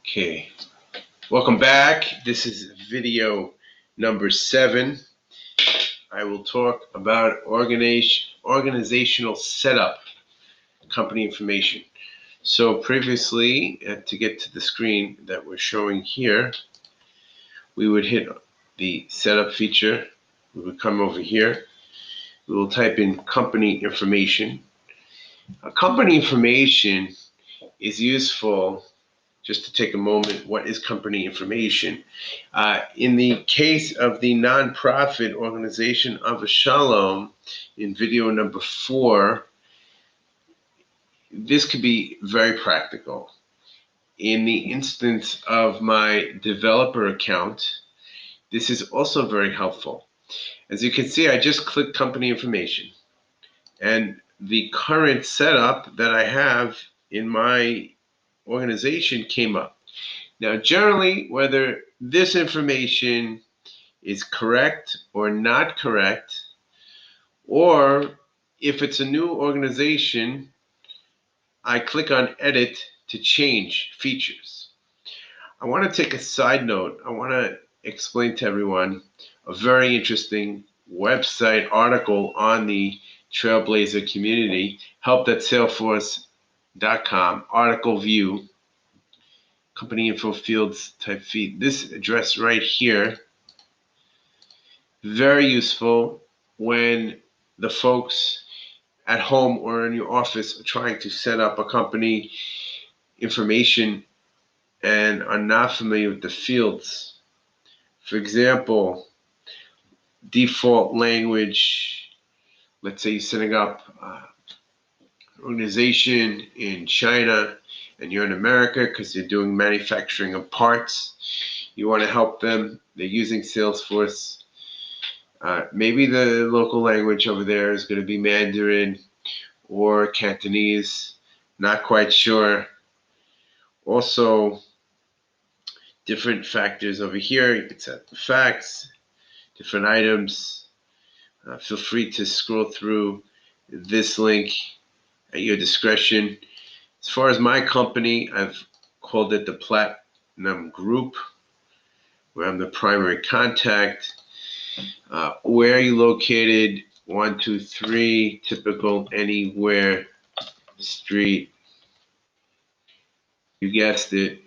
Okay, welcome back. This is video number 7. I will talk about organizational setup, company information. So previously, to get to the screen that we're showing here, we would hit the setup feature. We would come over here. We will type in company information. Company information is useful. Just to take a moment, what is company information? In the case of the nonprofit organization of Shalom, in video number 4, this could be very practical. In the instance of my developer account, this is also very helpful. As you can see, I just clicked company information, and the current setup that I have in my organization came up. Now, generally, whether this information is correct or not correct, or if it's a new organization, I click on Edit to change features. I want to take a side note. I want to explain to everyone a very interesting website article on the Trailblazer community, help.salesforce.com, article view. Company info fields type feed. This address right here, very useful when the folks at home or in your office are trying to set up a company information and are not familiar with the fields. For example, default language. Let's say you're setting up an organization in China and you're in America because you're doing manufacturing of parts. You want to help them. They're using Salesforce. Maybe the local language over there is going to be Mandarin or Cantonese. Not quite sure. Also, different factors over here. You can set the facts, different items. Feel free to scroll through this link at your discretion. As far as my company, I've called it the Platinum Group, where I'm the primary contact. Where are you located? 123, typical anywhere street. You guessed it,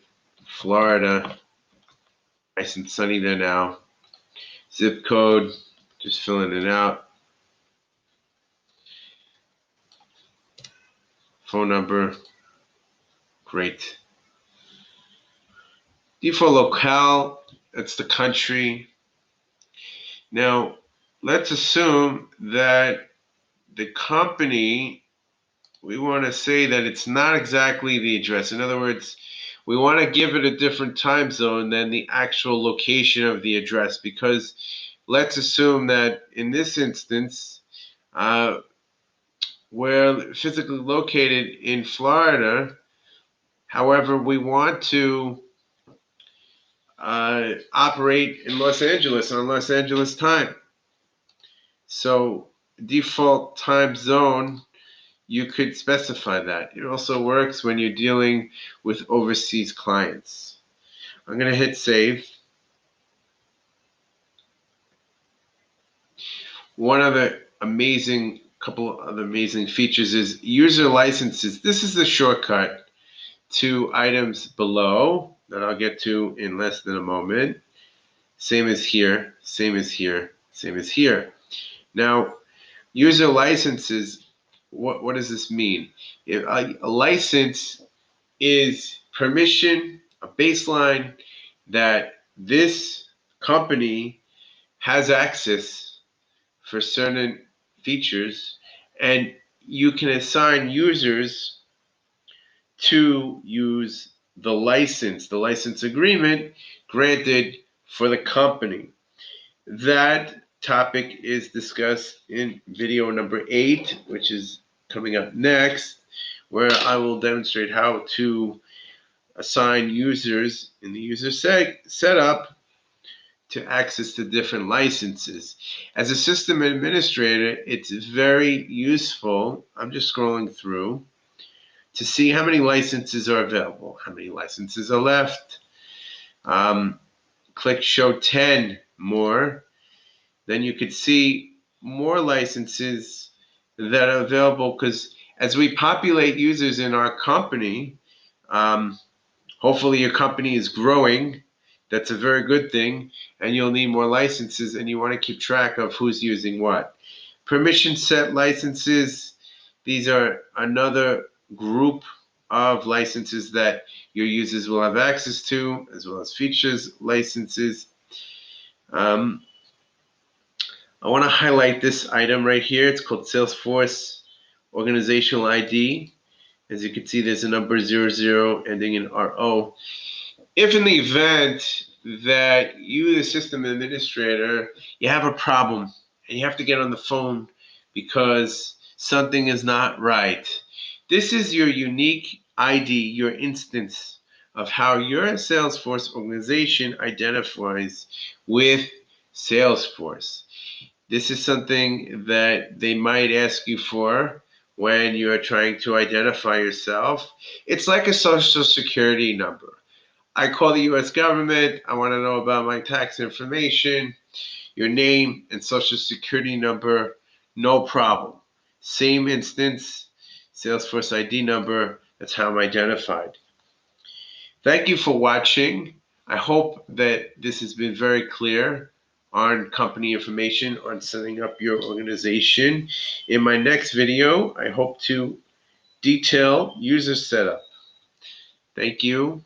Florida. Nice and sunny there now. Zip code, just filling it out. Phone number, great. Default locale, that's the country. Now, let's assume that the company, we want to say that it's not exactly the address. In other words, we want to give it a different time zone than the actual location of the address, because let's assume that in this instance, we're physically located in Florida. However, we want to operate in Los Angeles on Los Angeles time. So default time zone, you could specify that. It also works when you're dealing with overseas clients. I'm going to hit save. Couple other amazing features is user licenses. This is the shortcut to items below that I'll get to in less than a moment. Same as here, same as here, same as here. Now, user licenses, what does this mean? A license is permission, a baseline that this company has access for certain features, and you can assign users to use the license agreement granted for the company. That topic is discussed in video number 8, which is coming up next, where I will demonstrate how to assign users in the user setup to access the different licenses. As a system administrator, it's very useful, I'm just scrolling through, to see how many licenses are available, how many licenses are left. Click Show 10 More. Then you could see more licenses that are available, because as we populate users in our company, hopefully your company is growing. That's a very good thing, and you'll need more licenses, and you want to keep track of who's using what. Permission set licenses, these are another group of licenses that your users will have access to, as well as features licenses. I want to highlight this item right here. It's called Salesforce Organizational ID. As you can see, there's a number 00 ending in RO. If in the event that you, the system administrator, you have a problem and you have to get on the phone because something is not right, this is your unique ID, your instance of how your Salesforce organization identifies with Salesforce. This is something that they might ask you for when you're trying to identify yourself. It's like a social security number. I call the US government, I want to know about my tax information, your name and social security number, no problem. Same instance, Salesforce ID number, that's how I'm identified. Thank you for watching. I hope that this has been very clear on company information, on setting up your organization. In my next video, I hope to detail user setup. Thank you.